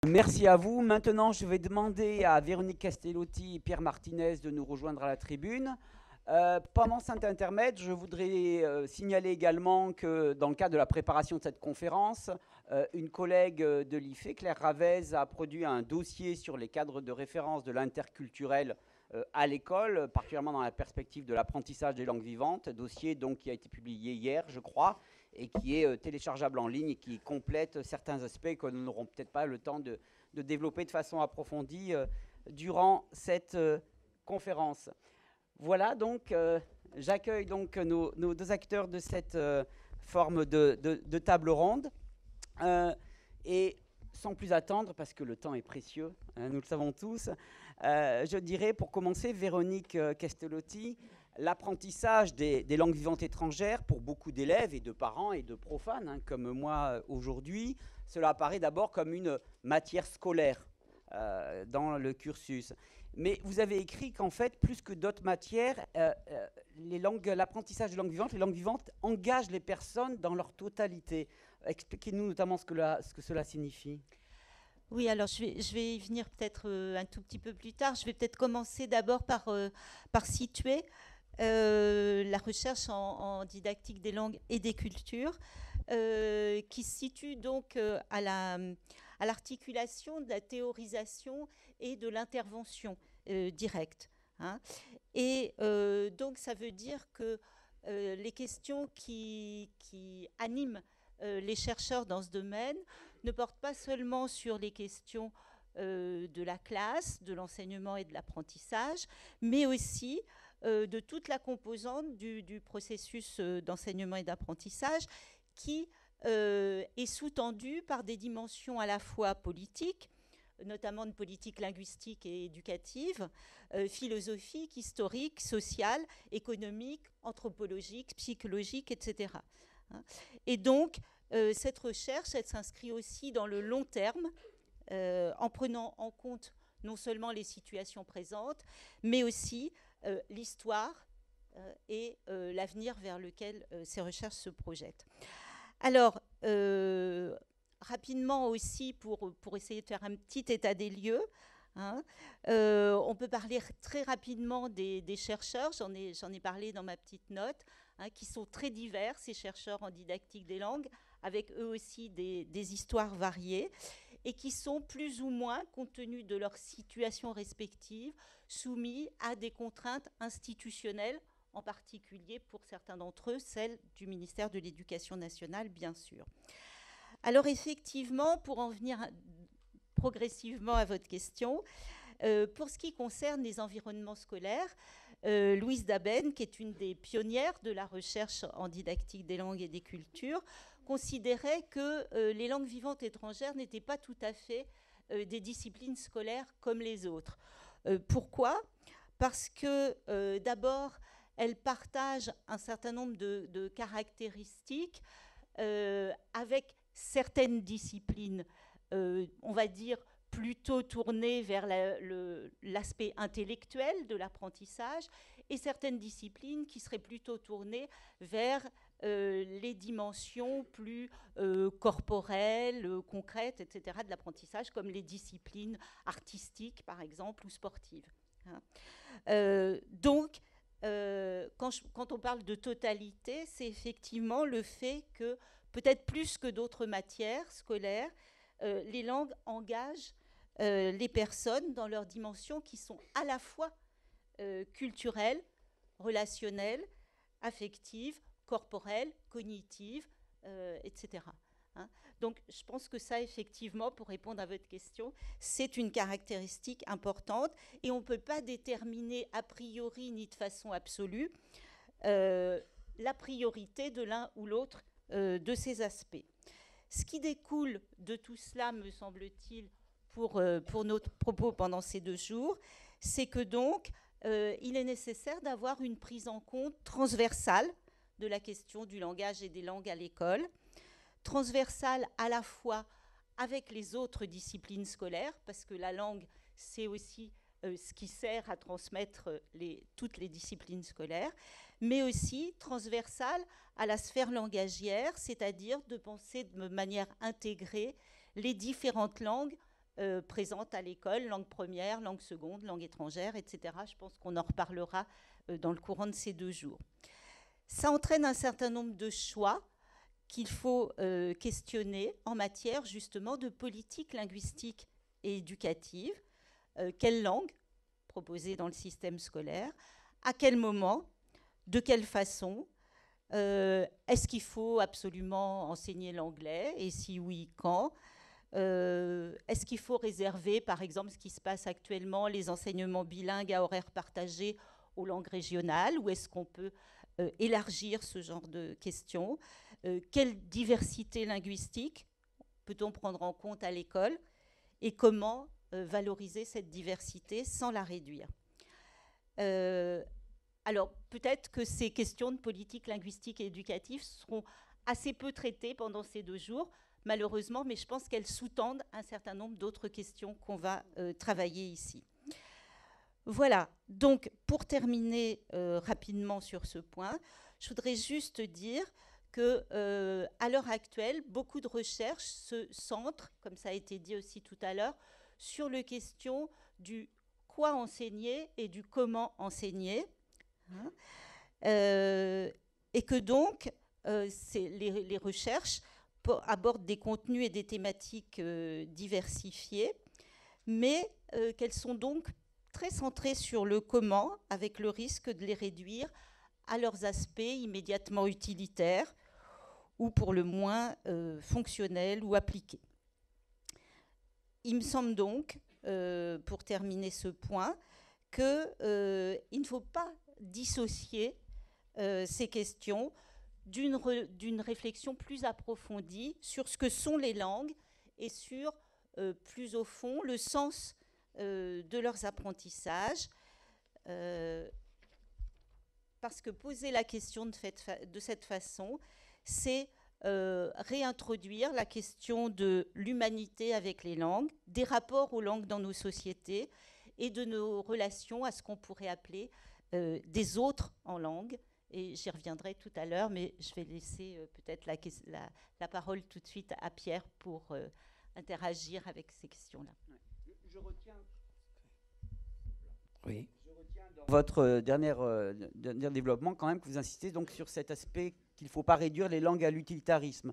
Merci à vous. Maintenant, je vais demander à Véronique Castellotti et Pierre Martinez de nous rejoindre à la tribune. Pendant cet intermède, je voudrais signaler également que dans le cadre de la préparation de cette conférence, une collègue de l'IFE, Claire Ravez, a produit un dossier sur les cadres de référence de l'interculturel à l'école, particulièrement dans la perspective de l'apprentissage des langues vivantes, dossier donc qui a été publié hier, je crois, et qui est téléchargeable en ligne et qui complète certains aspects que nous n'aurons peut-être pas le temps de développer de façon approfondie durant cette conférence. Voilà, donc j'accueille donc nos deux acteurs de cette forme de table ronde. Et sans plus attendre, parce que le temps est précieux, hein, nous le savons tous, je dirais pour commencer, Véronique Castellotti, l'apprentissage des langues vivantes étrangères pour beaucoup d'élèves et de parents et de profanes, hein, comme moi aujourd'hui, cela apparaît d'abord comme une matière scolaire dans le cursus. Mais vous avez écrit qu'en fait, plus que d'autres matières, l'apprentissage des langues vivantes, les langues vivantes engagent les personnes dans leur totalité. Expliquez-nous notamment ce que cela signifie. Oui, alors je vais y venir peut-être un tout petit peu plus tard. Je vais peut-être commencer d'abord par situer la recherche en didactique des langues et des cultures, qui se situe donc à l'articulation de la théorisation et de l'intervention directe. Hein. Et donc ça veut dire que les questions qui animent les chercheurs dans ce domaine ne portent pas seulement sur les questions de la classe, de l'enseignement et de l'apprentissage, mais aussi de toute la composante du processus d'enseignement et d'apprentissage qui est sous-tendue par des dimensions à la fois politiques, notamment de politique linguistique et éducative, philosophique, historique, sociale, économique, anthropologique, psychologique, etc. Et donc, cette recherche, elle s'inscrit aussi dans le long terme, en prenant en compte non seulement les situations présentes, mais aussi l'histoire et l'avenir vers lequel ces recherches se projettent. Alors, rapidement aussi, pour essayer de faire un petit état des lieux, hein, on peut parler très rapidement des chercheurs, j'en ai parlé dans ma petite note, hein, qui sont très divers, ces chercheurs en didactique des langues, avec eux aussi des histoires variées, et qui sont plus ou moins, compte tenu de leur situation respective, soumis à des contraintes institutionnelles, en particulier pour certains d'entre eux, celle du ministère de l'Éducation nationale, bien sûr. Alors effectivement, pour en venir progressivement à votre question, pour ce qui concerne les environnements scolaires, Louise Daben, qui est une des pionnières de la recherche en didactique des langues et des cultures, considérait que les langues vivantes étrangères n'étaient pas tout à fait des disciplines scolaires comme les autres. Pourquoi ? Parce que d'abord, elles partagent un certain nombre de caractéristiques avec certaines disciplines, on va dire, plutôt tournées vers l'aspect intellectuel de l'apprentissage, et certaines disciplines qui seraient plutôt tournées vers les dimensions plus corporelles, concrètes, etc., de l'apprentissage, comme les disciplines artistiques, par exemple, ou sportives. Hein. Donc, quand on parle de totalité, c'est effectivement le fait que, peut-être plus que d'autres matières scolaires, les langues engagent les personnes dans leurs dimensions qui sont à la fois culturelles, relationnelles, affectives, corporelles, cognitives, etc. Hein. Donc je pense que ça, effectivement, pour répondre à votre question, c'est une caractéristique importante et on ne peut pas déterminer a priori ni de façon absolue la priorité de l'un ou l'autre de ces aspects. Ce qui découle de tout cela, me semble-t-il, pour notre propos pendant ces 2 jours, c'est que donc il est nécessaire d'avoir une prise en compte transversale de la question du langage et des langues à l'école, transversale à la fois avec les autres disciplines scolaires, parce que la langue, c'est aussi ce qui sert à transmettre toutes les disciplines scolaires, mais aussi transversale à la sphère langagière, c'est-à-dire de penser de manière intégrée les différentes langues présentes à l'école, langue première, langue seconde, langue étrangère, etc. Je pense qu'on en reparlera dans le courant de ces 2 jours. Ça entraîne un certain nombre de choix qu'il faut questionner en matière justement de politique linguistique et éducative. Quelle langue proposer dans le système scolaire? À quel moment? De quelle façon? Est-ce qu'il faut absolument enseigner l'anglais? Et si oui, quand? Est-ce qu'il faut réserver, par exemple, ce qui se passe actuellement, les enseignements bilingues à horaires partagés aux langues régionales? Ou est-ce qu'on peut élargir ce genre de questions? Quelle diversité linguistique peut-on prendre en compte à l'école? Et comment valoriser cette diversité sans la réduire? Alors, peut-être que ces questions de politique linguistique et éducative seront assez peu traitées pendant ces 2 jours, malheureusement, mais je pense qu'elles sous-tendent un certain nombre d'autres questions qu'on va travailler ici. Voilà, donc pour terminer rapidement sur ce point, je voudrais juste dire que à l'heure actuelle, beaucoup de recherches se centrent, comme ça a été dit aussi tout à l'heure, sur les questions du quoi enseigner et du comment enseigner. Et que donc, les recherches abordent des contenus et des thématiques diversifiées, mais qu'elles sont donc très centrées sur le comment, avec le risque de les réduire à leurs aspects immédiatement utilitaires ou pour le moins fonctionnels ou appliqués. Il me semble donc, pour terminer ce point, qu'il ne faut pas dissocier ces questions d'une réflexion plus approfondie sur ce que sont les langues et sur, plus au fond, le sens de leurs apprentissages. Parce que poser la question de cette façon, c'est réintroduire la question de l'humanité avec les langues, des rapports aux langues dans nos sociétés et de nos relations à ce qu'on pourrait appeler des autres en langue. Et j'y reviendrai tout à l'heure, mais je vais laisser peut-être la parole tout de suite à Pierre pour interagir avec ces questions-là. Je retiens... Oui. Je retiens dans votre dernier développement quand même que vous insistez donc sur cet aspect qu'il ne faut pas réduire les langues à l'utilitarisme.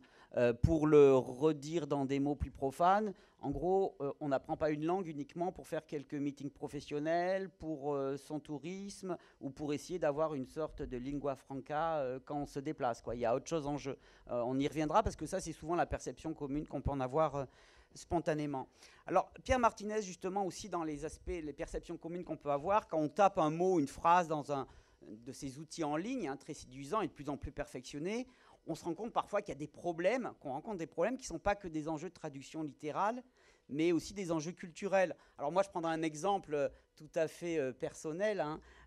Pour le redire dans des mots plus profanes, en gros, on n'apprend pas une langue uniquement pour faire quelques meetings professionnels, pour son tourisme ou pour essayer d'avoir une sorte de lingua franca quand on se déplace, quoi. Il y a autre chose en jeu. On y reviendra parce que ça, c'est souvent la perception commune qu'on peut en avoir spontanément. Alors, Pierre Martinez, justement, aussi dans les aspects, les perceptions communes qu'on peut avoir, quand on tape un mot, une phrase dans un de ces outils en ligne, très séduisants et de plus en plus perfectionnés, on se rend compte parfois qu'il y a des problèmes, qu'on rencontre des problèmes qui ne sont pas que des enjeux de traduction littérale, mais aussi des enjeux culturels. Alors moi, je prendrai un exemple tout à fait personnel,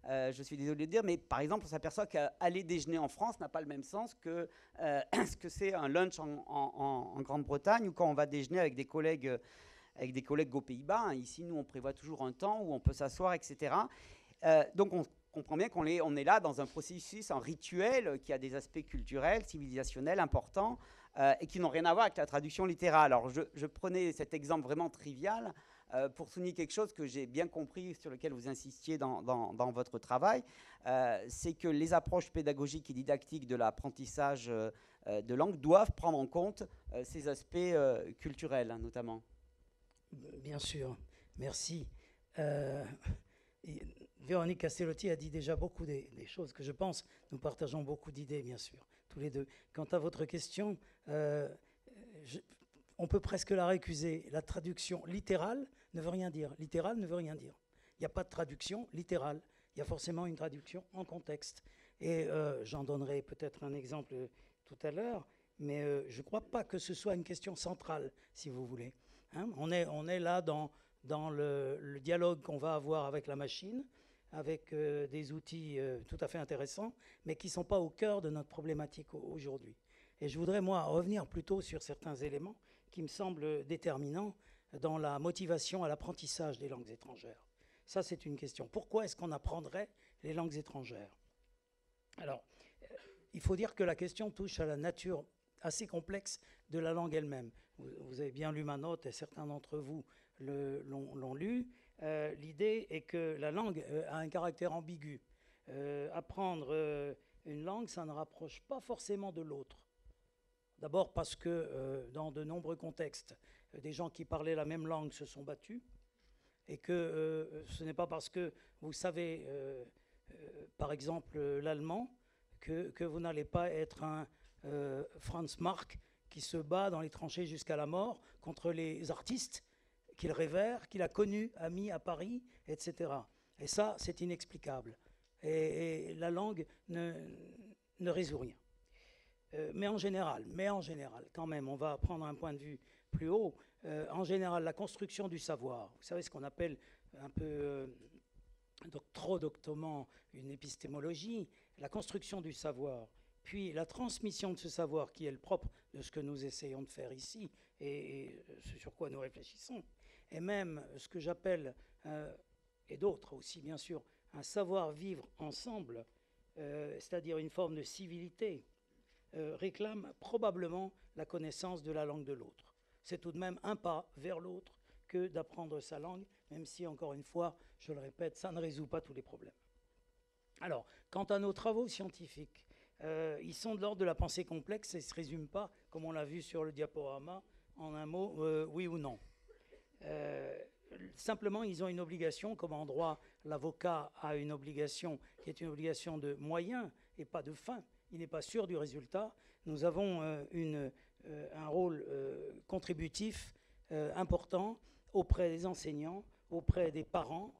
je suis désolé de dire, mais par exemple, on s'aperçoit qu'aller déjeuner en France n'a pas le même sens que ce que c'est un lunch en Grande-Bretagne ou quand on va déjeuner avec des collègues aux Pays-Bas. Ici, nous, on prévoit toujours un temps où on peut s'asseoir, etc. Donc, on comprend bien qu'on est là dans un processus, un rituel qui a des aspects culturels, civilisationnels importants et qui n'ont rien à voir avec la traduction littérale. Alors, je prenais cet exemple vraiment trivial pour souligner quelque chose que j'ai bien compris, sur lequel vous insistiez dans votre travail, c'est que les approches pédagogiques et didactiques de l'apprentissage de langue doivent prendre en compte ces aspects culturels, notamment. Bien sûr, merci. Véronique Castellotti a dit déjà beaucoup des choses que je pense. Nous partageons beaucoup d'idées, bien sûr, tous les deux. Quant à votre question, on peut presque la récuser. La traduction littérale ne veut rien dire. Littérale ne veut rien dire. Il n'y a pas de traduction littérale. Il y a forcément une traduction en contexte. Et j'en donnerai peut-être un exemple tout à l'heure, mais je ne crois pas que ce soit une question centrale, si vous voulez. On est là dans le dialogue qu'on va avoir avec la machine, avec des outils tout à fait intéressants, mais qui ne sont pas au cœur de notre problématique aujourd'hui. Et je voudrais, moi, revenir plutôt sur certains éléments qui me semblent déterminants dans la motivation à l'apprentissage des langues étrangères. Ça, c'est une question. Pourquoi est-ce qu'on apprendrait les langues étrangères? Alors, il faut dire que la question touche à la nature assez complexe de la langue elle-même. Vous avez bien lu ma note et certains d'entre vous l'ont lu. L'idée est que la langue a un caractère ambigu. Apprendre une langue, ça ne rapproche pas forcément de l'autre. D'abord parce que dans de nombreux contextes, des gens qui parlaient la même langue se sont battus, et que ce n'est pas parce que vous savez, par exemple, l'allemand, que vous n'allez pas être un Franz Marc qui se bat dans les tranchées jusqu'à la mort contre les artistes qu'il révère, qu'il a connus, amis à Paris, etc. Et ça, c'est inexplicable. Et la langue ne résout rien. Mais en général, quand même, on va prendre un point de vue plus haut. En général, la construction du savoir, vous savez ce qu'on appelle un peu trop doctement une épistémologie, la construction du savoir, puis la transmission de ce savoir qui est le propre de ce que nous essayons de faire ici et ce sur quoi nous réfléchissons, et même ce que j'appelle, et d'autres aussi bien sûr, un savoir-vivre ensemble, c'est-à-dire une forme de civilité, réclame probablement la connaissance de la langue de l'autre. C'est tout de même un pas vers l'autre que d'apprendre sa langue, même si, encore une fois, je le répète, ça ne résout pas tous les problèmes. Alors, quant à nos travaux scientifiques, ils sont de l'ordre de la pensée complexe et ne se résument pas, comme on l'a vu sur le diaporama, en un mot, oui ou non. Simplement, ils ont une obligation, comme en droit, l'avocat a une obligation qui est une obligation de moyens et pas de fin. Il n'est pas sûr du résultat. Nous avons un rôle contributif important auprès des enseignants, auprès des parents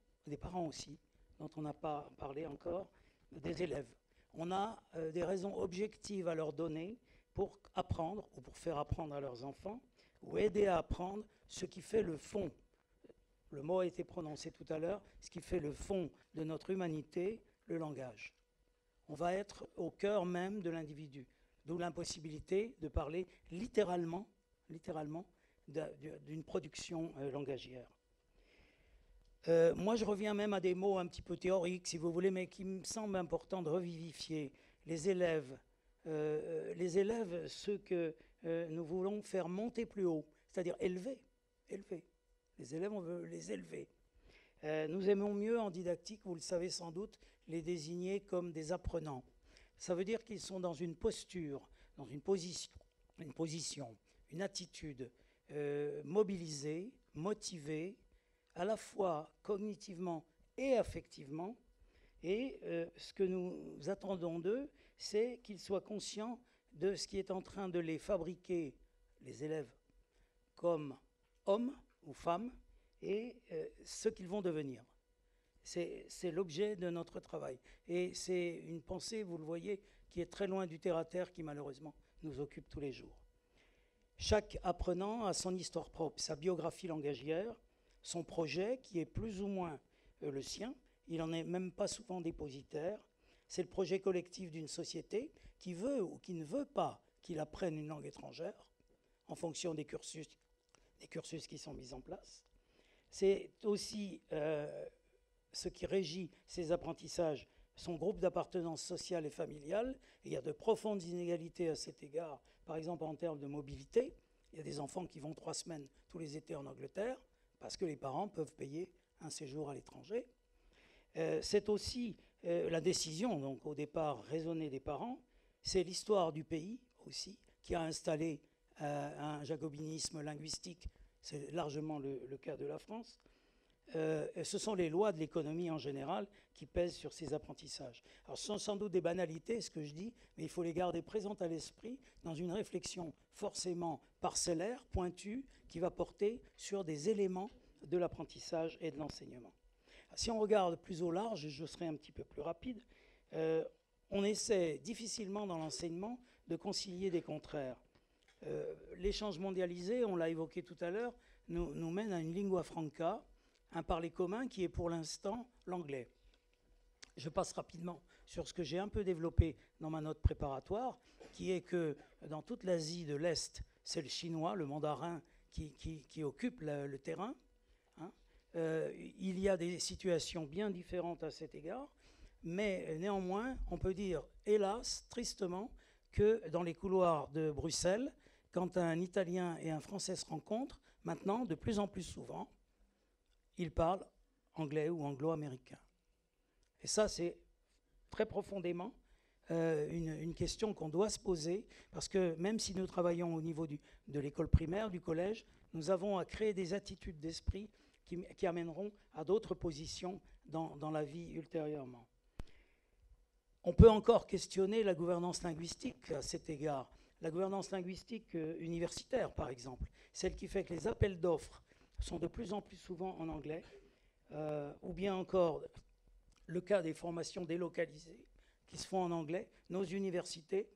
aussi, dont on n'a pas parlé encore, des élèves. On a des raisons objectives à leur donner pour apprendre ou pour faire apprendre à leurs enfants ou aider à apprendre ce qui fait le fond. Le mot a été prononcé tout à l'heure, ce qui fait le fond de notre humanité, le langage. On va être au cœur même de l'individu, d'où l'impossibilité de parler littéralement d'une production langagière. Moi, je reviens même à des mots un petit peu théoriques, si vous voulez, mais qui me semblent importants de revivifier. Les élèves, ceux que nous voulons faire monter plus haut, c'est-à-dire élever. Les élèves, on veut les élever. Nous aimons mieux en didactique, vous le savez sans doute, les désigner comme des apprenants. Ça veut dire qu'ils sont dans une posture, dans une position, une attitude mobilisée, motivée, à la fois cognitivement et affectivement. Et ce que nous attendons d'eux, c'est qu'ils soient conscients de ce qui est en train de les fabriquer, les élèves, comme hommes ou femmes, et ce qu'ils vont devenir. C'est l'objet de notre travail. Et c'est une pensée, vous le voyez, qui est très loin du terre-à-terre qui malheureusement nous occupe tous les jours. Chaque apprenant a son histoire propre, sa biographie langagière, son projet qui est plus ou moins le sien. Il n'en est même pas souvent dépositaire. C'est le projet collectif d'une société qui veut ou qui ne veut pas qu'il apprenne une langue étrangère en fonction des cursus qui sont mis en place. C'est aussi ce qui régit ces apprentissages, son groupe d'appartenance sociale et familiale. Et il y a de profondes inégalités à cet égard, par exemple en termes de mobilité. Il y a des enfants qui vont 3 semaines tous les étés en Angleterre parce que les parents peuvent payer un séjour à l'étranger. C'est aussi la décision, donc au départ raisonnée des parents. C'est l'histoire du pays aussi qui a installé un jacobinisme linguistique. C'est largement le cas de la France. Ce sont les lois de l'économie en général qui pèsent sur ces apprentissages. Alors ce sont sans doute des banalités, ce que je dis, mais il faut les garder présentes à l'esprit dans une réflexion forcément parcellaire, pointue, qui va porter sur des éléments de l'apprentissage et de l'enseignement. Si on regarde plus au large, je serai un petit peu plus rapide, on essaie difficilement dans l'enseignement de concilier des contraires. L'échange mondialisé, on l'a évoqué tout à l'heure, nous mène à une lingua franca, un parler commun qui est pour l'instant l'anglais. Je passe rapidement sur ce que j'ai un peu développé dans ma note préparatoire, qui est que dans toute l'Asie de l'Est, c'est le chinois, le mandarin qui occupe le terrain. Hein. Il y a des situations bien différentes à cet égard, mais néanmoins, on peut dire, hélas, tristement, que dans les couloirs de Bruxelles, quand un Italien et un Français se rencontrent, maintenant, de plus en plus souvent, ils parlent anglais ou anglo-américain. Et ça, c'est très profondément une question qu'on doit se poser, parce que même si nous travaillons au niveau de l'école primaire, du collège, nous avons à créer des attitudes d'esprit qui amèneront à d'autres positions dans la vie ultérieurement. On peut encore questionner la gouvernance linguistique à cet égard. La gouvernance linguistique universitaire, par exemple, celle qui fait que les appels d'offres sont de plus en plus souvent en anglais, ou bien encore le cas des formations délocalisées qui se font en anglais. Nos universités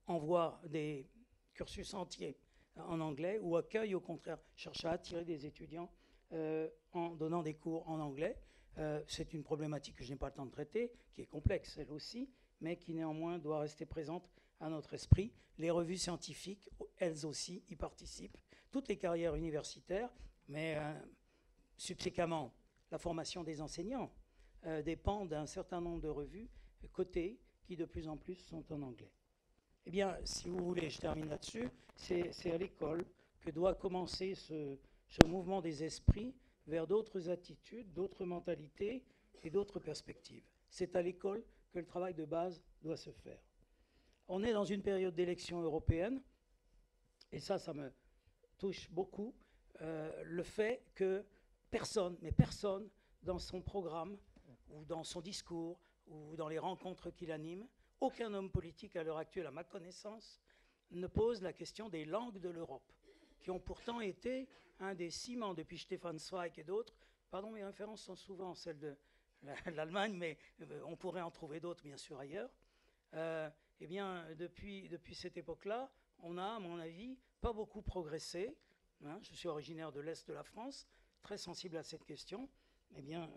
envoient des cursus entiers en anglais ou accueillent au contraire, cherchent à attirer des étudiants en donnant des cours en anglais. C'est une problématique que je n'ai pas le temps de traiter, qui est complexe elle aussi, mais qui néanmoins doit rester présente à notre esprit. Les revues scientifiques, elles aussi, y participent. Toutes les carrières universitaires, mais subséquemment, la formation des enseignants dépend d'un certain nombre de revues cotées qui de plus en plus sont en anglais. Eh bien, si vous voulez, je termine là-dessus, c'est à l'école que doit commencer ce mouvement des esprits vers d'autres attitudes, d'autres mentalités et d'autres perspectives. C'est à l'école que le travail de base doit se faire. On est dans une période d'élection européenne, et ça me touche beaucoup, le fait que personne, mais personne, dans son programme, ou dans son discours, ou dans les rencontres qu'il anime, aucun homme politique à l'heure actuelle, à ma connaissance, ne pose la question des langues de l'Europe, qui ont pourtant été un des ciments depuis Stefan Zweig et d'autres. Pardon, mes références sont souvent celles de l'Allemagne, mais on pourrait en trouver d'autres, bien sûr, ailleurs. Eh bien, depuis cette époque-là, on a, à mon avis, pas beaucoup progressé. Hein, je suis originaire de l'Est de la France, très sensible à cette question. Eh bien,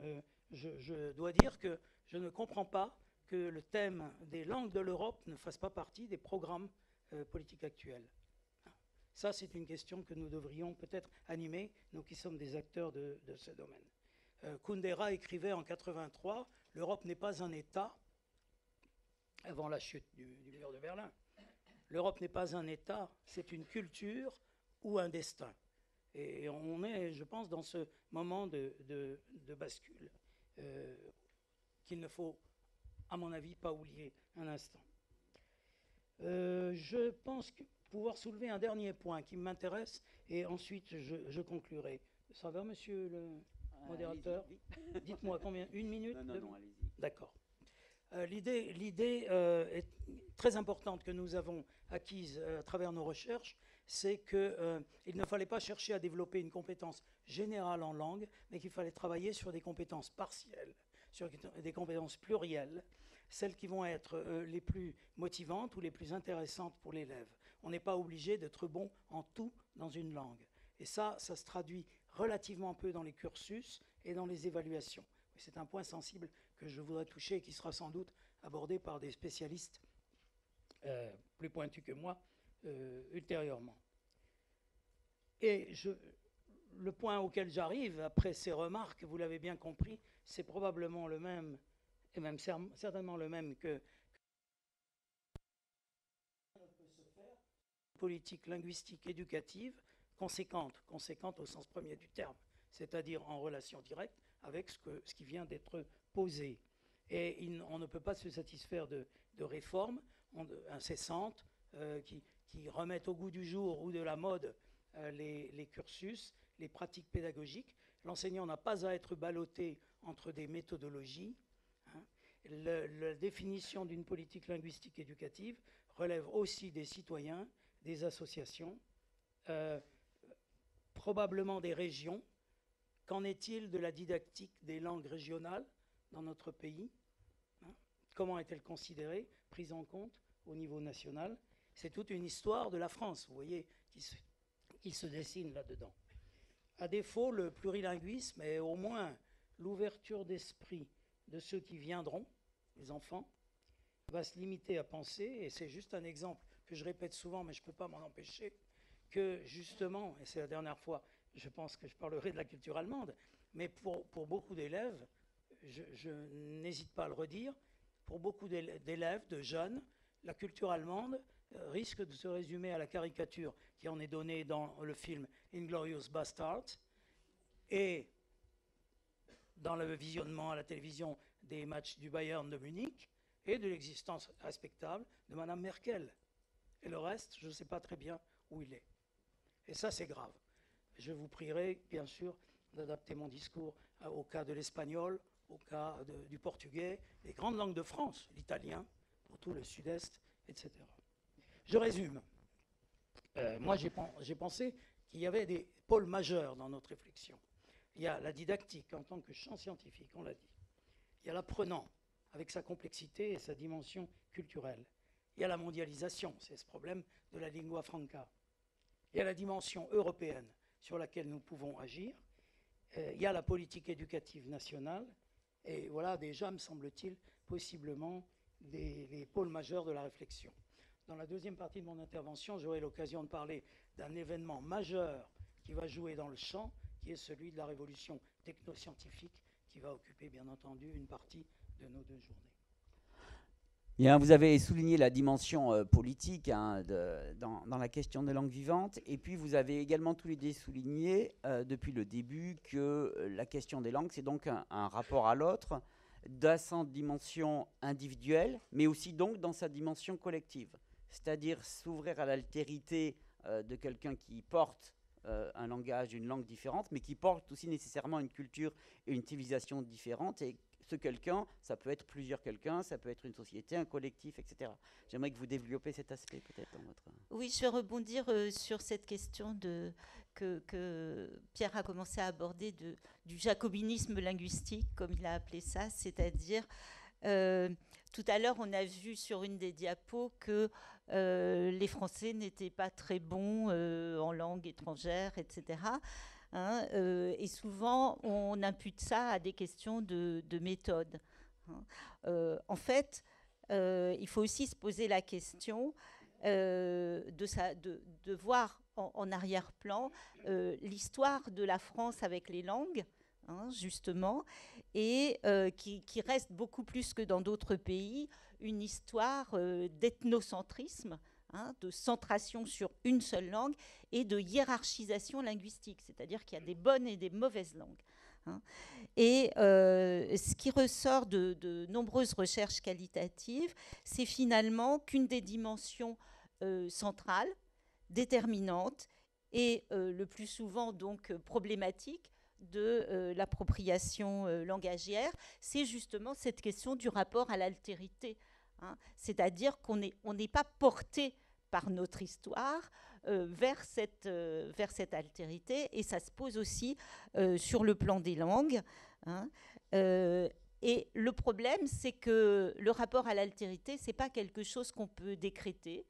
je dois dire que je ne comprends pas que le thème des langues de l'Europe ne fasse pas partie des programmes politiques actuels. Ça, c'est une question que nous devrions peut-être animer, nous qui sommes des acteurs de ce domaine. Kundera écrivait en 1983 « L'Europe n'est pas un État », avant la chute du mur de Berlin. L'Europe n'est pas un État, c'est une culture ou un destin. Et on est, je pense, dans ce moment de bascule qu'il ne faut, à mon avis, pas oublier un instant. Je pense pouvoir soulever un dernier point qui m'intéresse et ensuite je conclurai. Ça va, monsieur le modérateur? Dites-moi combien? Une minute? Non, allez-y. D'accord. L'idée est très importante que nous avons acquise à travers nos recherches, c'est qu'il ne fallait pas chercher à développer une compétence générale en langue, mais qu'il fallait travailler sur des compétences partielles, sur des compétences plurielles, celles qui vont être les plus motivantes ou les plus intéressantes pour l'élève. On n'est pas obligé d'être bon en tout dans une langue. Et ça se traduit relativement peu dans les cursus et dans les évaluations. C'est un point sensible que je voudrais toucher et qui sera sans doute abordé par des spécialistes plus pointus que moi ultérieurement. Et le point auquel j'arrive, après ces remarques, vous l'avez bien compris, c'est probablement le même, et même certainement le même que politique linguistique éducative conséquente au sens premier du terme, c'est-à-dire en relation directe avec ce qui vient d'être posé. Et on ne peut pas se satisfaire de réformes incessantes qui remettent au goût du jour ou de la mode les cursus, les pratiques pédagogiques. L'enseignant n'a pas à être ballotté entre des méthodologies. Hein. La définition d'une politique linguistique éducative relève aussi des citoyens, des associations, probablement des régions. Qu'en est-il de la didactique des langues régionales dans notre pays? Comment est-elle considérée, prise en compte au niveau national? C'est toute une histoire de la France, vous voyez, qui se dessine là-dedans. À défaut, le plurilinguisme et au moins l'ouverture d'esprit de ceux qui viendront, les enfants, va se limiter à penser, et c'est juste un exemple que je répète souvent, mais je ne peux pas m'en empêcher, que justement, et c'est la dernière fois, je pense que je parlerai de la culture allemande, mais pour beaucoup d'élèves, je n'hésite pas à le redire, pour beaucoup d'élèves, de jeunes, la culture allemande risque de se résumer à la caricature qui en est donnée dans le film Inglourious Basterds, et dans le visionnement à la télévision des matchs du Bayern de Munich et de l'existence respectable de Mme Merkel. Et le reste, je ne sais pas très bien où il est. Et ça, c'est grave. Je vous prierai, bien sûr, d'adapter mon discours au cas de l'espagnol, au cas du portugais, les grandes langues de France, l'italien, pour tout le sud-est, etc. Je résume. Moi, j'ai pensé qu'il y avait des pôles majeurs dans notre réflexion. Il y a la didactique en tant que champ scientifique, on l'a dit. Il y a l'apprenant, avec sa complexité et sa dimension culturelle. Il y a la mondialisation, c'est ce problème de la lingua franca. Il y a la dimension européenne sur laquelle nous pouvons agir. Il y a la politique éducative nationale. Et voilà déjà, me semble-t-il, possiblement les pôles majeurs de la réflexion. Dans la deuxième partie de mon intervention, j'aurai l'occasion de parler d'un événement majeur qui va jouer dans le champ, qui est celui de la révolution technoscientifique, qui va occuper, bien entendu, une partie de nos 2 journées. Bien, vous avez souligné la dimension politique dans la question des langues vivantes, et puis vous avez également tous les deux souligné depuis le début que la question des langues, c'est donc un rapport à l'autre, dans sa dimension individuelle, mais aussi donc dans sa dimension collective. C'est-à-dire s'ouvrir à l'altérité de quelqu'un qui porte un langage, une langue différente, mais qui porte aussi nécessairement une culture et une civilisation différente. Et ce quelqu'un, ça peut être plusieurs quelqu'un, ça peut être une société, un collectif, etc. J'aimerais que vous développiez cet aspect peut-être dans votre... Oui, je vais rebondir sur cette question que Pierre a commencé à aborder du jacobinisme linguistique, comme il a appelé ça, c'est-à-dire, tout à l'heure, on a vu sur une des diapos que les Français n'étaient pas très bons en langue étrangère, etc. Et souvent, on impute ça à des questions de méthode. En fait, il faut aussi se poser la question de voir en arrière-plan l'histoire de la France avec les langues, justement, et qui reste beaucoup plus que dans d'autres pays, une histoire d'ethnocentrisme, de centration sur une seule langue et de hiérarchisation linguistique, c'est-à-dire qu'il y a des bonnes et des mauvaises langues. Et ce qui ressort de nombreuses recherches qualitatives, c'est finalement qu'une des dimensions centrales, déterminantes et le plus souvent donc problématique de l'appropriation langagière, c'est justement cette question du rapport à l'altérité. C'est-à-dire qu'on n'est pas porté par notre histoire vers cette altérité, et ça se pose aussi sur le plan des langues. Et le problème, c'est que le rapport à l'altérité, ce n'est pas quelque chose qu'on peut décréter,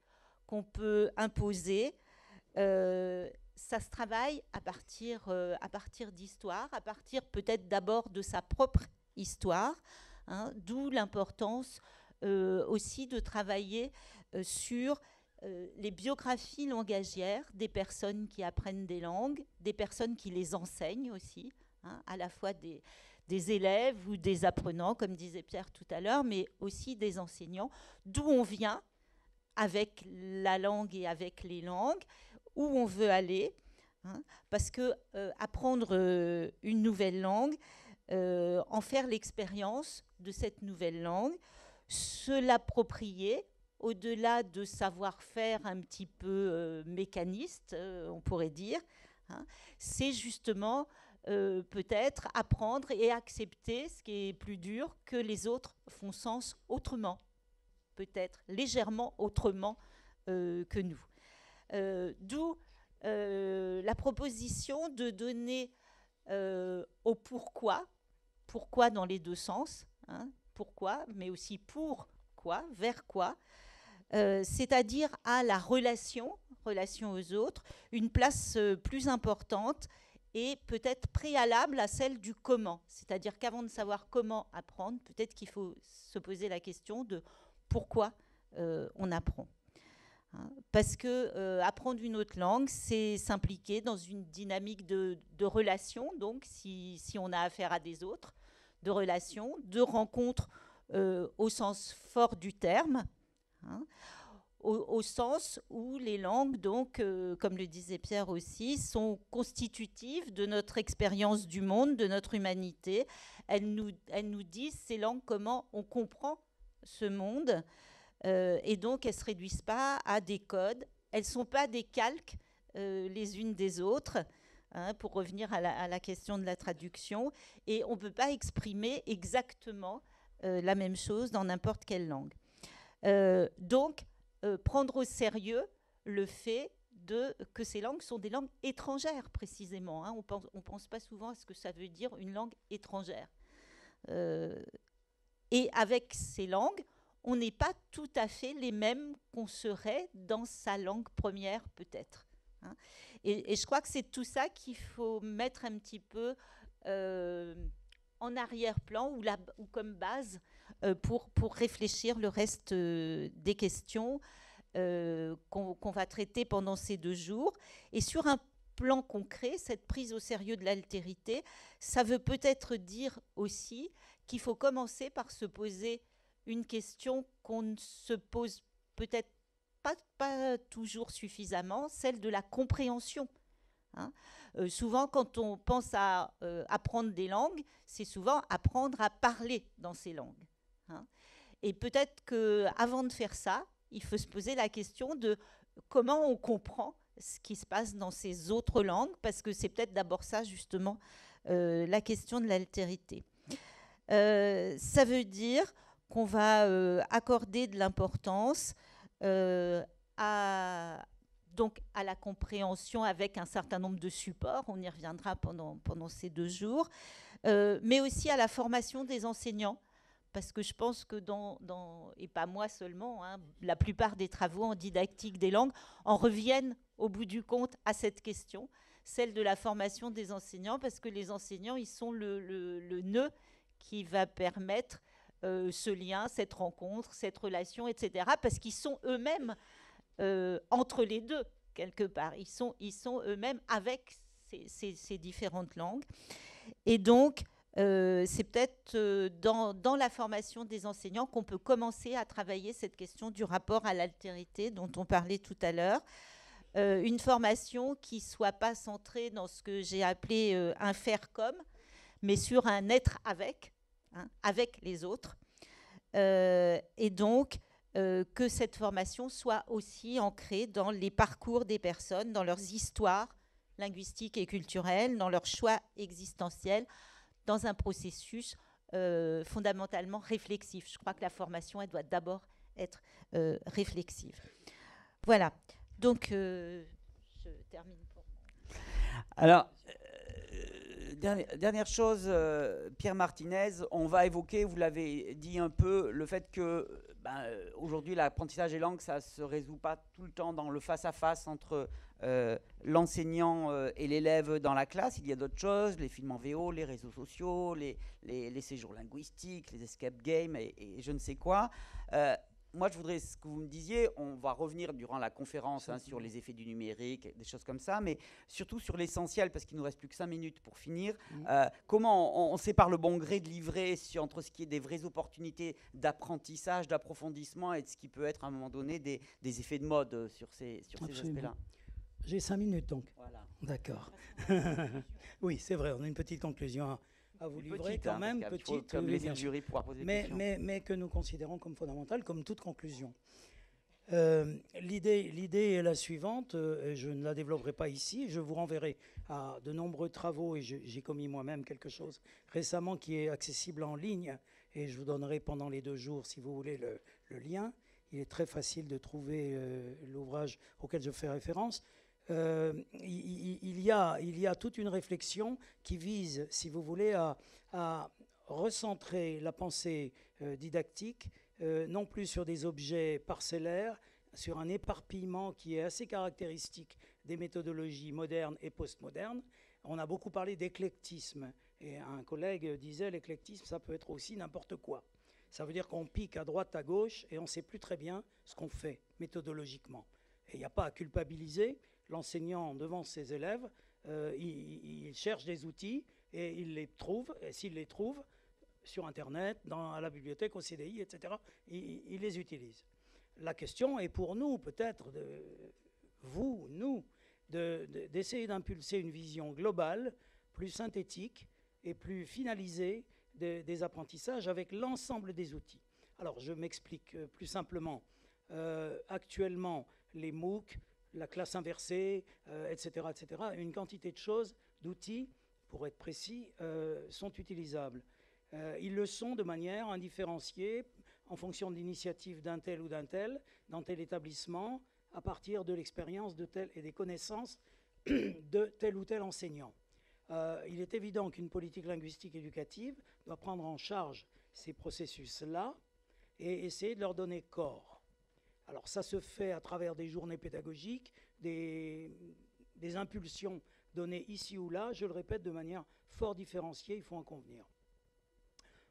qu'on peut imposer. Ça se travaille à partir d'histoire, à partir peut-être d'abord de sa propre histoire, d'où l'importance aussi de travailler sur les biographies langagières des personnes qui apprennent des langues, des personnes qui les enseignent aussi, à la fois des élèves ou des apprenants, comme disait Pierre tout à l'heure, mais aussi des enseignants, d'où on vient avec la langue et avec les langues, où on veut aller, parce que apprendre une nouvelle langue, en faire l'expérience de cette nouvelle langue, se l'approprier, au-delà de savoir-faire un petit peu mécaniste, on pourrait dire, c'est justement peut-être apprendre et accepter, ce qui est plus dur, que les autres font sens autrement, peut-être légèrement autrement que nous. D'où la proposition de donner au pourquoi dans les deux sens, pourquoi, mais aussi pourquoi, vers quoi, c'est-à-dire à la relation aux autres, une place plus importante et peut-être préalable à celle du comment. C'est-à-dire qu'avant de savoir comment apprendre, peut-être qu'il faut se poser la question de pourquoi on apprend. Parce que apprendre une autre langue, c'est s'impliquer dans une dynamique de relation, donc si on a affaire à des autres, de relations, de rencontres au sens fort du terme, au sens où les langues, donc, comme le disait Pierre aussi, sont constitutives de notre expérience du monde, de notre humanité. Elles nous disent, ces langues, comment on comprend ce monde. Et donc, elles ne se réduisent pas à des codes. Elles ne sont pas des calques les unes des autres, hein, pour revenir à la question de la traduction. Et on ne peut pas exprimer exactement la même chose dans n'importe quelle langue. Donc, prendre au sérieux le fait que ces langues sont des langues étrangères, précisément. Hein. On pense pas souvent à ce que ça veut dire une langue étrangère. Et avec ces langues, on n'est pas tout à fait les mêmes qu'on serait dans sa langue première, peut-être. Hein. Et je crois que c'est tout ça qu'il faut mettre un petit peu en arrière-plan ou comme base pour réfléchir le reste des questions qu'on va traiter pendant ces 2 jours. Et sur un plan concret, cette prise au sérieux de l'altérité, ça veut peut-être dire aussi qu'il faut commencer par se poser une question qu'on ne se pose peut-être pas toujours suffisamment, celle de la compréhension. Hein. Souvent, quand on pense à apprendre des langues, c'est souvent apprendre à parler dans ces langues. Hein. Et peut-être qu'avant de faire ça, il faut se poser la question de comment on comprend ce qui se passe dans ces autres langues, parce que c'est peut-être d'abord ça, justement, la question de l'altérité. Ça veut dire qu'on va accorder de l'importance donc à la compréhension avec un certain nombre de supports, on y reviendra pendant ces 2 jours, mais aussi à la formation des enseignants, parce que je pense que et pas moi seulement, hein, la plupart des travaux en didactique des langues en reviennent au bout du compte à cette question, celle de la formation des enseignants, parce que les enseignants, ils sont le nœud qui va permettre ce lien, cette rencontre, cette relation, etc., parce qu'ils sont eux-mêmes entre les deux, quelque part. Ils sont eux-mêmes avec ces différentes langues. Et donc, c'est peut-être dans la formation des enseignants qu'on peut commencer à travailler cette question du rapport à l'altérité dont on parlait tout à l'heure. Une formation qui ne soit pas centrée dans ce que j'ai appelé un faire comme, mais sur un être avec, hein, avec les autres. Et donc, que cette formation soit aussi ancrée dans les parcours des personnes, dans leurs histoires linguistiques et culturelles, dans leurs choix existentiels, dans un processus fondamentalement réflexif. Je crois que la formation, elle doit d'abord être réflexive. Voilà. Donc, je termine pour moi. Alors, dernière chose, Pierre Martinez, on va évoquer, vous l'avez dit un peu, le fait que aujourd'hui l'apprentissage des langues, ça ne se résout pas tout le temps dans le face-à-face entre l'enseignant et l'élève dans la classe. Il y a d'autres choses, les films en VO, les réseaux sociaux, les séjours linguistiques, les escape games et je ne sais quoi. Moi, je voudrais ce que vous me disiez, on va revenir durant la conférence sur les effets du numérique, des choses comme ça, mais surtout sur l'essentiel, parce qu'il ne nous reste plus que 5 minutes pour finir. Comment on sait par le bon gré de livrer entre ce qui est des vraies opportunités d'apprentissage, d'approfondissement et de ce qui peut être à un moment donné des effets de mode sur ces aspects-là. J'ai 5 minutes donc. Voilà. D'accord. Oui, c'est vrai, on a une petite conclusion à vous livrer quand même, petite, comme les jury pouvoir poser des questions. Mais que nous considérons comme fondamentale, comme toute conclusion. L'idée est la suivante, je ne la développerai pas ici, je vous renverrai à de nombreux travaux, et j'ai commis moi-même quelque chose récemment qui est accessible en ligne, et je vous donnerai pendant les 2 jours, si vous voulez, le lien. Il est très facile de trouver l'ouvrage auquel je fais référence. Il y a toute une réflexion qui vise, si vous voulez, à recentrer la pensée didactique, non plus sur des objets parcellaires, sur un éparpillement qui est assez caractéristique des méthodologies modernes et postmodernes. On a beaucoup parlé d'éclectisme, et un collègue disait l'éclectisme, ça peut être aussi n'importe quoi. Ça veut dire qu'on pique à droite, à gauche, et on ne sait plus très bien ce qu'on fait méthodologiquement. Et il n'y a pas à culpabiliser. L'enseignant, devant ses élèves, il cherche des outils et il les trouve. Et s'il les trouve sur Internet, à la bibliothèque, au CDI, etc., il les utilise. la question est pour nous, peut-être, d'essayer d'impulser une vision globale, plus synthétique et plus finalisée des apprentissages avec l'ensemble des outils. Alors, je m'explique plus simplement. Actuellement, les MOOC, la classe inversée, etc., une quantité de choses, d'outils, pour être précis, sont utilisables. Ils le sont de manière indifférenciée en fonction de l'initiative d'un tel ou d'un tel, dans tel établissement, à partir de l'expérience de tel et des connaissances de tel ou tel enseignant. Il est évident qu'une politique linguistique éducative doit prendre en charge ces processus-là et essayer de leur donner corps. Alors ça se fait à travers des journées pédagogiques, des impulsions données ici ou là, je le répète, de manière fort différenciée, il faut en convenir.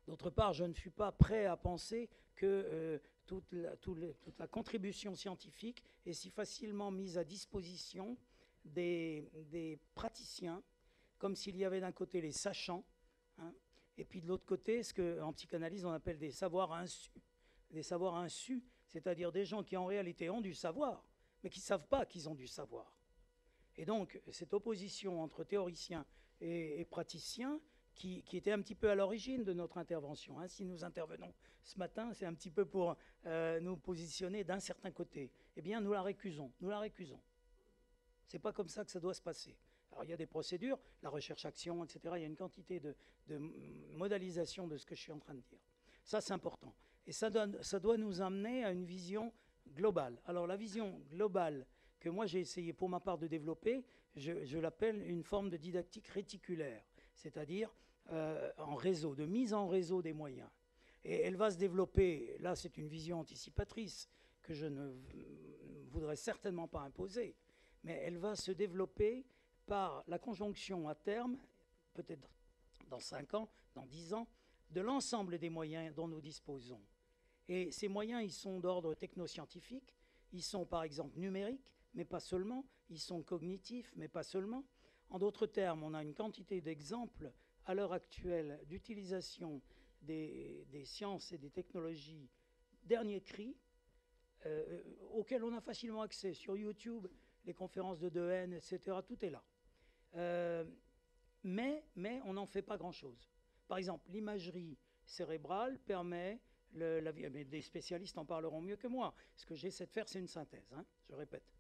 D'autre part, je ne suis pas prêt à penser que toute la contribution scientifique est si facilement mise à disposition des praticiens, comme s'il y avait d'un côté les sachants, hein, et puis de l'autre côté, ce qu'en psychanalyse on appelle des savoirs insus. Des savoirs insus, c'est-à-dire des gens qui en réalité ont du savoir, mais qui ne savent pas qu'ils ont du savoir. Et donc, cette opposition entre théoriciens et praticiens, qui était un petit peu à l'origine de notre intervention. Hein. Si nous intervenons ce matin, c'est un petit peu pour nous positionner d'un certain côté. Eh bien, nous la récusons, nous la récusons. C'est pas comme ça que ça doit se passer. Alors, il y a des procédures, la recherche-action, etc. Il y a une quantité de modalisation de ce que je suis en train de dire. Ça, c'est important. Et ça doit nous amener à une vision globale. Alors, la vision globale que moi, j'ai essayé pour ma part de développer, je l'appelle une forme de didactique réticulaire, c'est-à-dire en réseau, de mise en réseau des moyens. Et elle va se développer, là, c'est une vision anticipatrice que je ne voudrais certainement pas imposer, mais elle va se développer par la conjonction à terme, peut-être dans 5 ans, dans 10 ans, de l'ensemble des moyens dont nous disposons. Et ces moyens, ils sont d'ordre technoscientifique, ils sont par exemple numériques, mais pas seulement, ils sont cognitifs, mais pas seulement. En d'autres termes, on a une quantité d'exemples à l'heure actuelle d'utilisation des sciences et des technologies dernier cri, auxquelles on a facilement accès sur YouTube, les conférences de Dehaene, etc., tout est là. Mais on n'en fait pas grand-chose. Par exemple, l'imagerie cérébrale permet, mais des spécialistes en parleront mieux que moi. Ce que j'essaie de faire, c'est une synthèse, hein, je répète.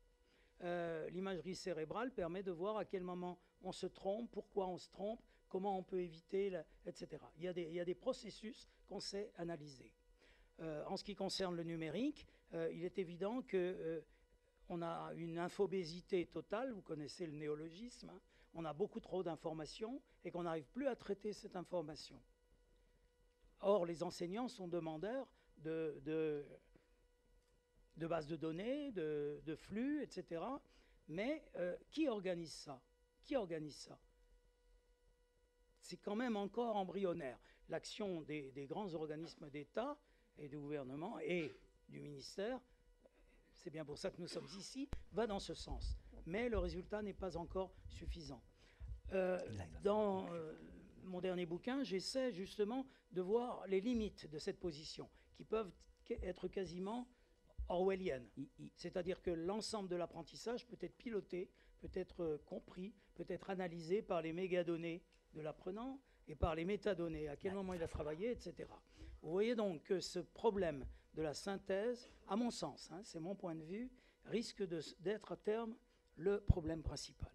L'imagerie cérébrale permet de voir à quel moment on se trompe, pourquoi on se trompe, comment on peut éviter, etc. Il y a des processus qu'on sait analyser. En ce qui concerne le numérique, il est évident qu'on a une infobésité totale, vous connaissez le néologisme, hein, on a beaucoup trop d'informations et qu'on n'arrive plus à traiter cette information. Or, les enseignants sont demandeurs de bases de données, de flux, etc. Mais qui organise ça? Qui organise ça? C'est quand même encore embryonnaire. L'action des grands organismes d'État et du gouvernement et du ministère, c'est bien pour ça que nous sommes ici, va dans ce sens. Mais le résultat n'est pas encore suffisant. Dans mon dernier bouquin, j'essaie justement de voir les limites de cette position, qui peuvent être quasiment orwelliennes. C'est-à-dire que l'ensemble de l'apprentissage peut être piloté, peut être compris, peut être analysé par les mégadonnées de l'apprenant et par les métadonnées, à quel moment il a travaillé, etc. Vous voyez donc que ce problème de la synthèse, à mon sens, hein, c'est mon point de vue, risque d'être à terme le problème principal.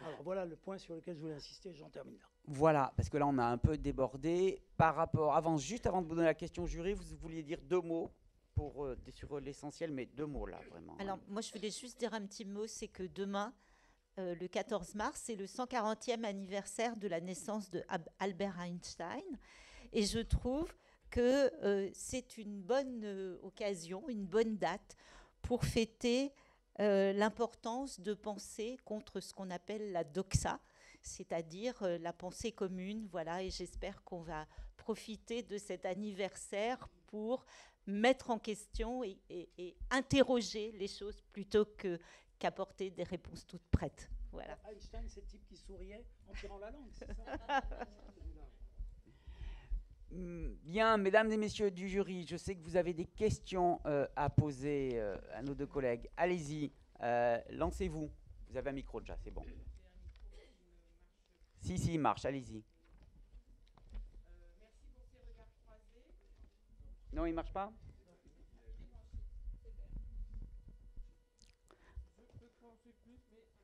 Alors voilà le point sur lequel je voulais insister, j'en termine là. Voilà, parce que là on a un peu débordé. Juste avant de vous donner la question jury, vous vouliez dire 2 mots sur l'essentiel, mais 2 mots là vraiment. Alors moi je voulais juste dire un petit mot, c'est que demain, le 14 mars, c'est le 140e anniversaire de la naissance de Albert Einstein. Et je trouve que c'est une bonne occasion, une bonne date pour fêter l'importance de penser contre ce qu'on appelle la doxa, c'est-à-dire la pensée commune. Voilà, et j'espère qu'on va profiter de cet anniversaire pour mettre en question et interroger les choses plutôt qu'apporter des réponses toutes prêtes. Voilà. Einstein, c'est le type qui souriait en tirant la langue, c'est ça? Bien, mesdames et messieurs du jury, je sais que vous avez des questions à poser à nos deux collègues. Allez-y, lancez-vous. Vous avez un micro déjà, c'est bon. Si, il marche, allez-y. Non, il marche pas?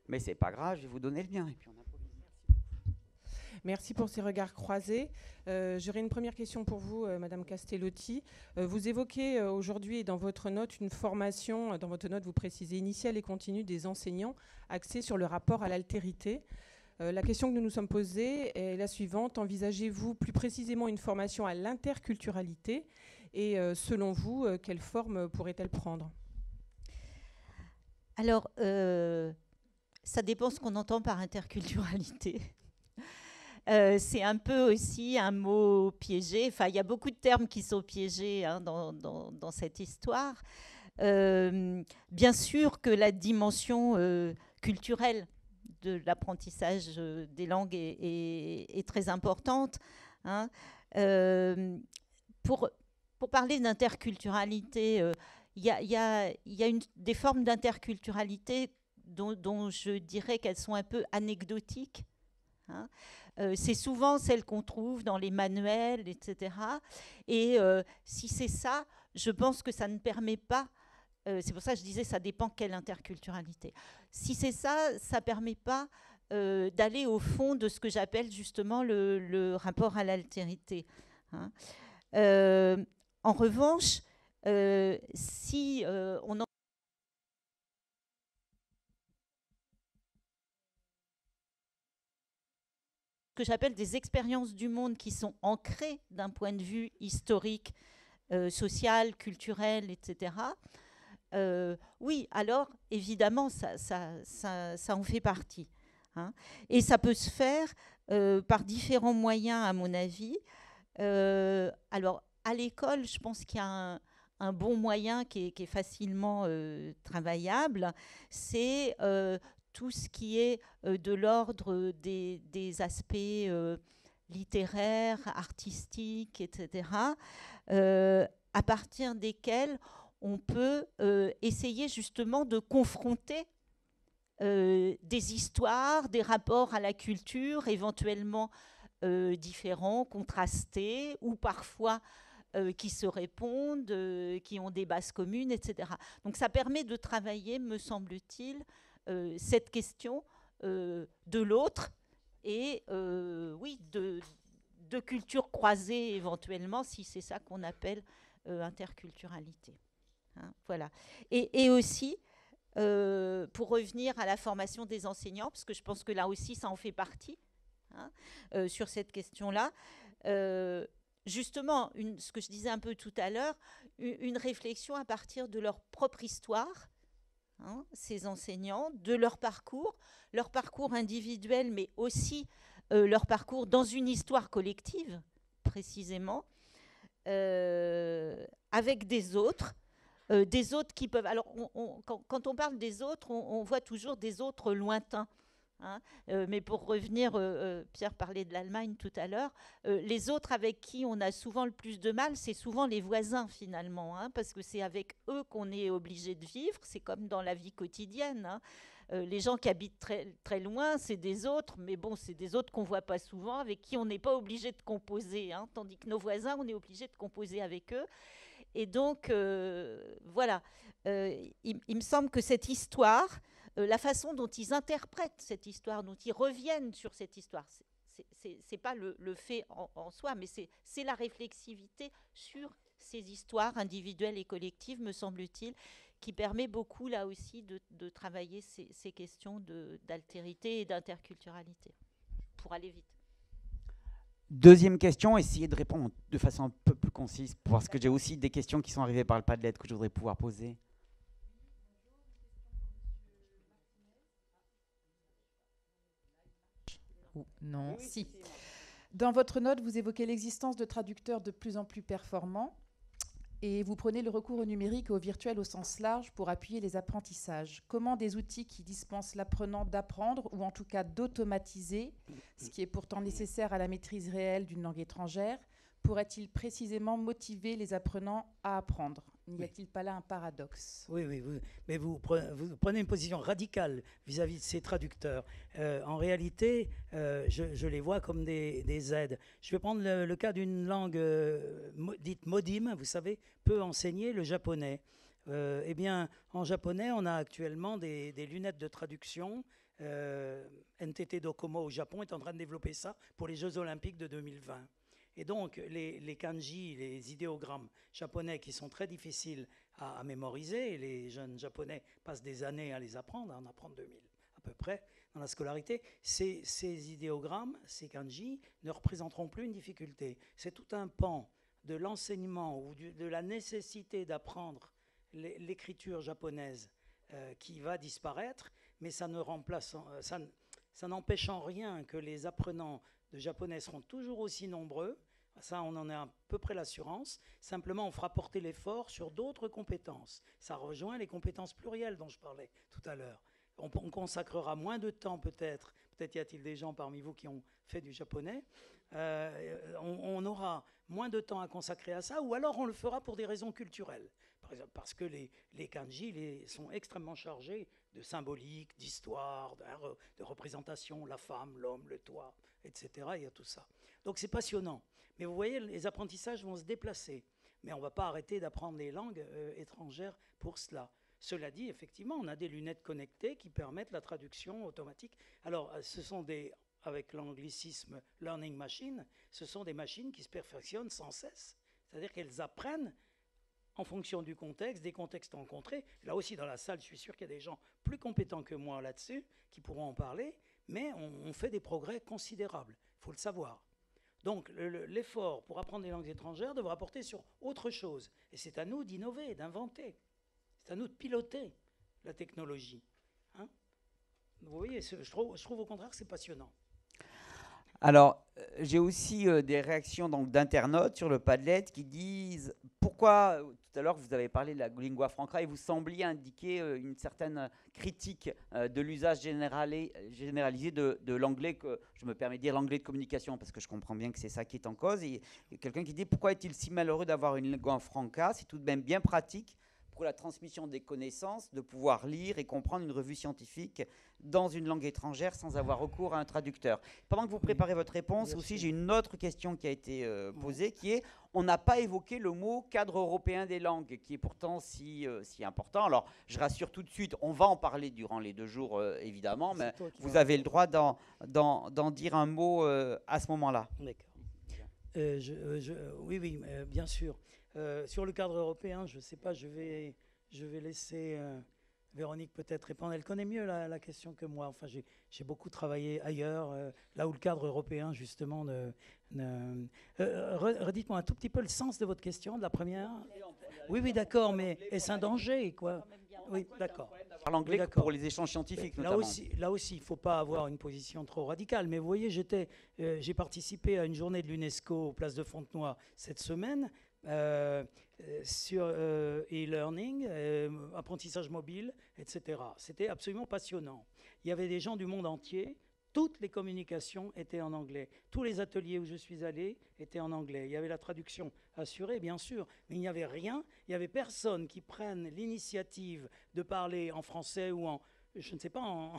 Mais c'est pas grave, je vais vous donner le mien et puis on improvise. Merci pour ces regards croisés. J'aurais une première question pour vous, Madame Castellotti. Vous évoquez aujourd'hui et dans votre note une formation, dans votre note vous précisez initiale et continue des enseignants axée sur le rapport à l'altérité. La question que nous nous sommes posée est la suivante. Envisagez-vous plus précisément une formation à l'interculturalité et selon vous, quelle forme pourrait-elle prendre? Alors, ça dépend ce qu'on entend par interculturalité. C'est un peu aussi un mot piégé. Enfin, il y a beaucoup de termes qui sont piégés hein, dans cette histoire. Bien sûr que la dimension culturelle de l'apprentissage des langues est très importante. Hein. Pour parler d'interculturalité, il y a des formes d'interculturalité dont je dirais qu'elles sont un peu anecdotiques. Hein. C'est souvent celles qu'on trouve dans les manuels, etc. Et si c'est ça, je pense que ça ne permet pas, c'est pour ça que je disais ça dépend quelle interculturalité. Si c'est ça, ça ne permet pas d'aller au fond de ce que j'appelle justement le rapport à l'altérité. Hein. En revanche, si on en que j'appelle des expériences du monde qui sont ancrées d'un point de vue historique, social, culturel, etc. Oui, alors évidemment, ça en fait partie. Hein. Et ça peut se faire par différents moyens, à mon avis. Alors, à l'école, je pense qu'il y a un bon moyen qui est facilement travaillable, c'est tout ce qui est de l'ordre des aspects littéraires, artistiques, etc., à partir desquels on peut essayer justement de confronter des histoires, des rapports à la culture, éventuellement différents, contrastés, ou parfois qui se répondent, qui ont des bases communes, etc. Donc ça permet de travailler, me semble-t-il, cette question de l'autre et oui, de cultures croisées éventuellement, si c'est ça qu'on appelle interculturalité. Hein, voilà. Et aussi, pour revenir à la formation des enseignants, parce que je pense que là aussi, ça en fait partie, hein, sur cette question-là, justement, ce que je disais un peu tout à l'heure, une réflexion à partir de leur propre histoire, hein, ces enseignants, de leur parcours individuel, mais aussi leur parcours dans une histoire collective, précisément, avec des autres qui peuvent... Alors, quand on parle des autres, on voit toujours des autres lointains. Hein, mais pour revenir, Pierre parlait de l'Allemagne tout à l'heure, les autres avec qui on a souvent le plus de mal, c'est souvent les voisins finalement, hein, parce que c'est avec eux qu'on est obligé de vivre, c'est comme dans la vie quotidienne. Hein. Les gens qui habitent très, très loin, c'est des autres, mais bon, c'est des autres qu'on ne voit pas souvent, avec qui on n'est pas obligé de composer, hein, tandis que nos voisins, on est obligé de composer avec eux. Et donc, voilà, il me semble que cette histoire, la façon dont ils interprètent cette histoire, dont ils reviennent sur cette histoire, c'est pas le fait en soi, mais c'est la réflexivité sur ces histoires individuelles et collectives, me semble-t-il, qui permet beaucoup, là aussi, de travailler ces questions d'altérité et d'interculturalité, pour aller vite. Deuxième question, essayez de répondre de façon un peu plus concise, parce que j'ai aussi des questions qui sont arrivées par le Padlet que je voudrais pouvoir poser. Non, oui, si. Dans votre note, vous évoquez l'existence de traducteurs de plus en plus performants et vous prenez le recours au numérique et au virtuel au sens large pour appuyer les apprentissages. Comment des outils qui dispensent l'apprenant d'apprendre ou en tout cas d'automatiser, ce qui est pourtant nécessaire à la maîtrise réelle d'une langue étrangère, pourrait-il précisément motiver les apprenants à apprendre? N'y a-t-il pas là un paradoxe? Oui, mais vous prenez une position radicale vis-à-vis de ces traducteurs. En réalité, je les vois comme des aides. Je vais prendre le cas d'une langue dite modime, vous savez, peu enseignée, le japonais. Eh bien, en japonais, on a actuellement des lunettes de traduction. NTT Docomo au Japon est en train de développer ça pour les Jeux Olympiques de 2020. Et donc, les kanji, les idéogrammes japonais qui sont très difficiles à mémoriser, et les jeunes japonais passent des années à les apprendre, à en apprendre 2000 à peu près dans la scolarité, ces idéogrammes, ces kanji, ne représenteront plus une difficulté. C'est tout un pan de l'enseignement ou de la nécessité d'apprendre l'écriture japonaise qui va disparaître, mais ça n'empêche en rien que les apprenants de japonais seront toujours aussi nombreux. Ça, on en a à peu près l'assurance. Simplement, on fera porter l'effort sur d'autres compétences. Ça rejoint les compétences plurielles dont je parlais tout à l'heure. On consacrera moins de temps peut-être. Peut-être y a-t-il des gens parmi vous qui ont fait du japonais. On aura moins de temps à consacrer à ça, ou alors on le fera pour des raisons culturelles. Par exemple, parce que les kanji sont extrêmement chargés de symbolique, d'histoire, de représentation, la femme, l'homme, le toit, etc. Il y a tout ça. Donc c'est passionnant. Mais vous voyez, les apprentissages vont se déplacer. Mais on ne va pas arrêter d'apprendre les langues étrangères pour cela. Cela dit, effectivement, on a des lunettes connectées qui permettent la traduction automatique. Alors, ce sont avec l'anglicisme learning machine, ce sont des machines qui se perfectionnent sans cesse. C'est-à-dire qu'elles apprennent en fonction du contexte, des contextes rencontrés. Là aussi, dans la salle, je suis sûr qu'il y a des gens plus compétents que moi là-dessus qui pourront en parler, mais on fait des progrès considérables, il faut le savoir. Donc, l'effort pour apprendre les langues étrangères devra porter sur autre chose. Et c'est à nous d'innover, d'inventer. C'est à nous de piloter la technologie. Hein? Vous voyez, je trouve au contraire que c'est passionnant. Alors, j'ai aussi des réactions d'internautes sur le Padlet qui disent pourquoi, tout à l'heure vous avez parlé de la lingua franca et vous sembliez indiquer une certaine critique de l'usage généralisé de l'anglais, que je me permets de dire l'anglais de communication parce que je comprends bien que c'est ça qui est en cause. Et quelqu'un qui dit pourquoi est-il si malheureux d'avoir une lingua franca, c'est tout de même bien pratique pour la transmission des connaissances, de pouvoir lire et comprendre une revue scientifique dans une langue étrangère sans avoir recours à un traducteur. Pendant que vous préparez votre réponse, aussi j'ai une autre question qui a été posée, qui est, on n'a pas évoqué le mot cadre européen des langues, qui est pourtant si important. Alors, je rassure tout de suite, on va en parler durant les 2 jours, évidemment, mais vous avez le droit d'en dire un mot à ce moment-là. D'accord. Oui, bien sûr. Sur le cadre européen, je ne sais pas, je vais laisser Véronique peut-être répondre. Elle connaît mieux la question que moi. Enfin, j'ai beaucoup travaillé ailleurs, là où le cadre européen, justement, redites-moi un tout petit peu le sens de votre question, de la première. Oui, d'accord, mais est-ce un danger, quoi? Oui, d'accord. L'anglais pour les échanges scientifiques, notamment. Là aussi, il ne faut pas avoir une position trop radicale. Mais vous voyez, j'ai participé à une journée de l'UNESCO Place de Fontenoy cette semaine sur e-learning, apprentissage mobile, etc. C'était absolument passionnant. Il y avait des gens du monde entier. Toutes les communications étaient en anglais. Tous les ateliers où je suis allé étaient en anglais. Il y avait la traduction assurée, bien sûr, mais il n'y avait rien. Il n'y avait personne qui prenne l'initiative de parler en français ou en, je ne sais pas,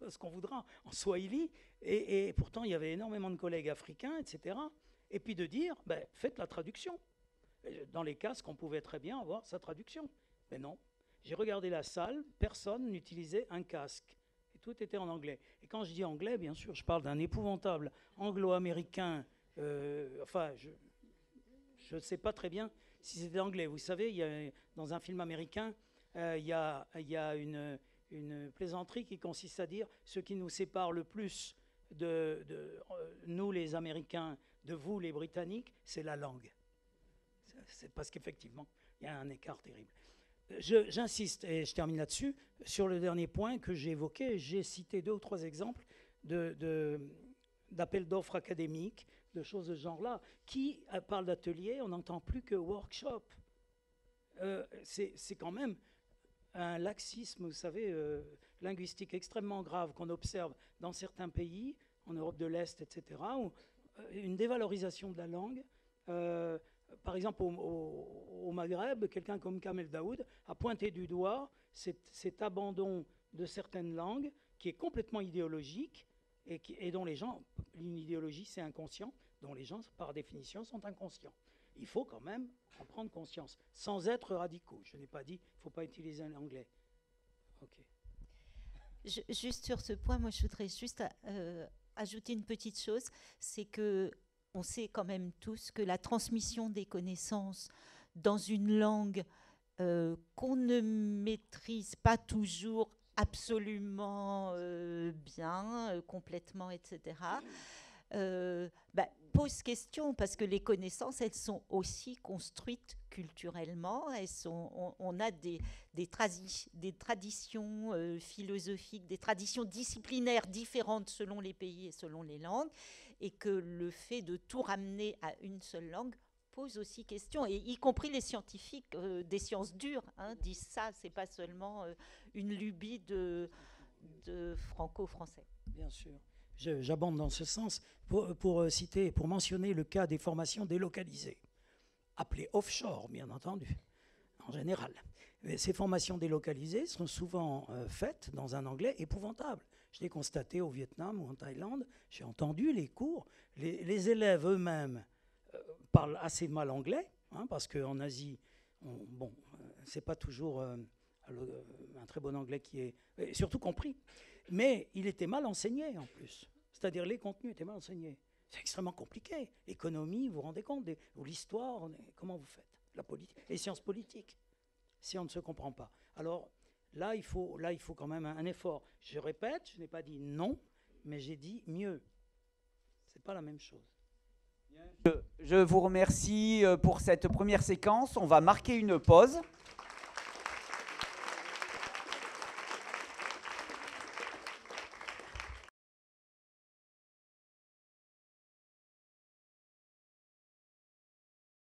ce qu'on voudra, en swahili. Et pourtant, il y avait énormément de collègues africains, etc. Et puis de dire, faites la traduction. Dans les casques, on pouvait très bien avoir sa traduction. Mais non. J'ai regardé la salle, personne n'utilisait un casque. Tout était en anglais. Et quand je dis anglais, bien sûr, je parle d'un épouvantable anglo-américain. Enfin, je ne sais pas très bien si c'était anglais. Vous savez, dans un film américain, il y a une plaisanterie qui consiste à dire ce qui nous sépare le plus de nous, les Américains, de vous, les Britanniques, c'est la langue. C'est parce qu'effectivement, il y a un écart terrible. J'insiste, et je termine là-dessus, sur le dernier point que j'ai évoqué. J'ai cité 2 ou 3 exemples d'appels d'offres académiques, de choses de ce genre-là. Qui parle d'atelier, on n'entend plus que workshop. C'est quand même un laxisme, vous savez, linguistique extrêmement grave qu'on observe dans certains pays, en Europe de l'Est, etc., où une dévalorisation de la langue Par exemple, au Maghreb, quelqu'un comme Kamel Daoud a pointé du doigt cet abandon de certaines langues qui est complètement idéologique et dont les gens, une idéologie c'est inconscient, dont les gens par définition sont inconscients. Il faut quand même en prendre conscience, sans être radicaux. Je n'ai pas dit qu'il ne faut pas utiliser l'anglais. Ok. Juste sur ce point, moi je voudrais juste ajouter une petite chose, c'est que on sait quand même tous que la transmission des connaissances dans une langue qu'on ne maîtrise pas toujours absolument bien, complètement, etc., pose question, parce que les connaissances, elles sont aussi construites culturellement. On a des traditions philosophiques, des traditions disciplinaires différentes selon les pays et selon les langues, et que le fait de tout ramener à une seule langue pose aussi question, et y compris les scientifiques des sciences dures disent ça, c'est pas seulement une lubie de franco-français. Bien sûr. J'abonde dans ce sens pour mentionner le cas des formations délocalisées, appelées offshore, bien entendu, en général. Mais ces formations délocalisées sont souvent faites dans un anglais épouvantable. Je l'ai constaté au Vietnam ou en Thaïlande, j'ai entendu les cours, les élèves eux-mêmes parlent assez mal anglais, parce qu'en Asie, c'est pas toujours un très bon anglais qui est surtout compris. Mais il était mal enseigné en plus. C'est-à-dire les contenus étaient mal enseignés. C'est extrêmement compliqué. L'économie, vous vous rendez compte, ou l'histoire, comment vous faites? La politique, les sciences politiques, si on ne se comprend pas. Alors là, il faut quand même un effort. Je répète, je n'ai pas dit non, mais j'ai dit mieux. C'est pas la même chose. Je vous remercie pour cette première séquence. On va marquer une pause.